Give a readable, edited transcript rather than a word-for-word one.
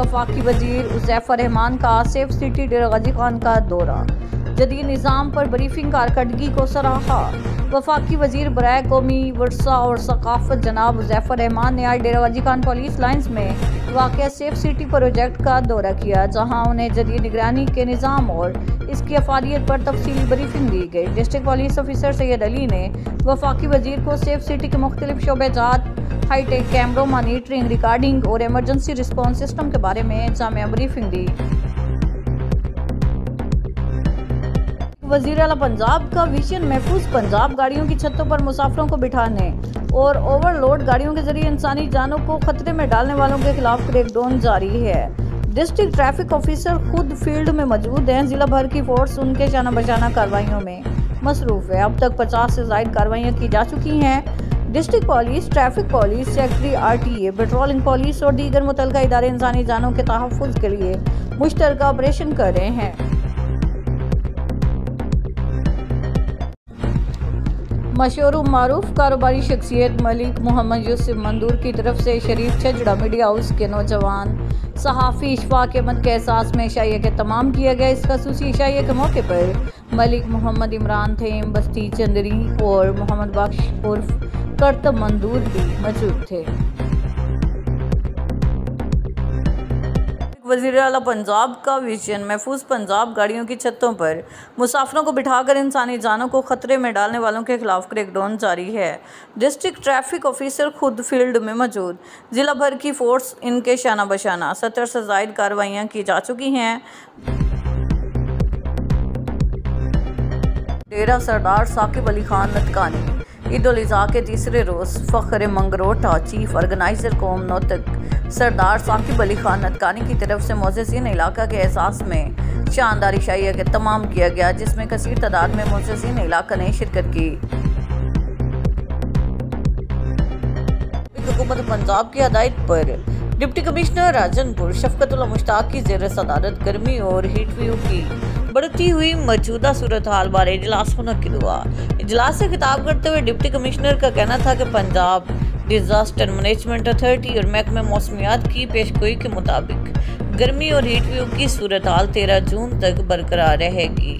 वफाकी वजीर उज़ैफ़र रहमान का सेफ सिटी डेरा गाजी खान का दौरा, जदीद निज़ाम पर ब्रीफिंग कारकर्दगी को सराहा। वफाकी वजीर बराए कौमी वर्सा और सकाफत जनाब उज़ैफ़र रहमान ने आज डेरा गाजी खान पुलिस लाइन्स में वाक़या सेफ सिटी प्रोजेक्ट का दौरा किया, जहाँ उन्हें जदीद निगरानी के निज़ाम और इसकी अफादियत पर तफसीली ब्रीफिंग दी गई। District police officer Syed Ali ने वफाकी वजीर को सेफ सिटी के मुख्तलिफ शोबेजात, हाईटेक कैमरों, मॉनिटरिंग, रिकॉर्डिंग और इमरजेंसी रिस्पॉन्स सिस्टम के बारे में जामिया ब्रीफिंग दी। वज़ीर आला पंजाब का विजन महफूज पंजाब गाड़ियों की छतों पर मुसाफिरों को बिठाने और ओवरलोड गाड़ियों के जरिए इंसानी जानों को खतरे में डालने वालों के खिलाफ क्रैकडाउन जारी है। डिस्ट्रिक्ट ट्रैफिक ऑफिसर खुद फील्ड में मौजूद हैं। जिला भर की फोर्स उनके जाना बचाना कार्रवाइयों में मसरूफ है। अब तक 50 से ज़ायद कार्रवाइयाँ की जा चुकी हैं। District police, traffic police, secretary RTA, patrolling police और दीगर मुतल्लिका इदारे इंसानी जानों के तहफ़्फ़ुज़ के लिए मुश्तरका ऑपरेशन कर रहे हैं। मशहूर मारूफ कारोबारी शख्सियत मलिक मोहम्मद यूसुफ मंदूर की तरफ से शरीफ छजड़ा मीडिया हाउस के नौजवान सहाफ़ी इशफाक अहमद के एहसास में इशाइया के तमाम किया गया। इस खसूसी इशाइया के मौके पर मलिक मोहम्मद इमरान थेम, बस्ती चंदरी और मोहम्मद बख्श उर्फ करतब मंदूर भी मौजूद थे। वज़ीर आला पंजाब का विजन महफूज पंजाब गाड़ियों की छतों पर मुसाफिरों को बिठाकर इंसानी जानों को खतरे में डालने वालों के खिलाफ क्रैकडाउन जारी है। डिस्ट्रिक्ट ट्रैफिक ऑफिसर खुद फील्ड में मौजूद। जिला भर की फोर्स इनके शाना बशाना 70 से ज़ायद कार्रवाइयाँ की जा चुकी हैं। डेरा सरदार साकिब अली खान नतकानी ईद उल अज़हा के तीसरे रोज़ फ़ख्र मंगरोटा चीफ ऑर्गेनाइज़र कौम नौतक सरदार साकिब अली खान नतकानी की तरफ से मोअज़्ज़िज़ीन इलाका के एहसास में शानदार इशाइया के तमाम किया गया, जिसमें कसीर तादाद में मोअज़्ज़िज़ीन इलाका ने शिरकत की। हुकूमत पंजाब की हिदायत पर डिप्टी कमिश्नर राजनपुर शफकतुल्लाह मुश्ताक की ज़ेर सदारत गर्मी और हीट वेव की बढ़ती हुई मौजूदा सूरत हाल बारे इजलास मुनक्किद हुआ। इजलास से खिताब करते हुए डिप्टी कमिश्नर का कहना था कि पंजाब डिजास्टर मैनेजमेंट अथॉरिटी और महकमे मौसमियात की पेशगोई के मुताबिक गर्मी और हीट वेव की सूरत हाल 13 जून तक बरकरार रहेगी।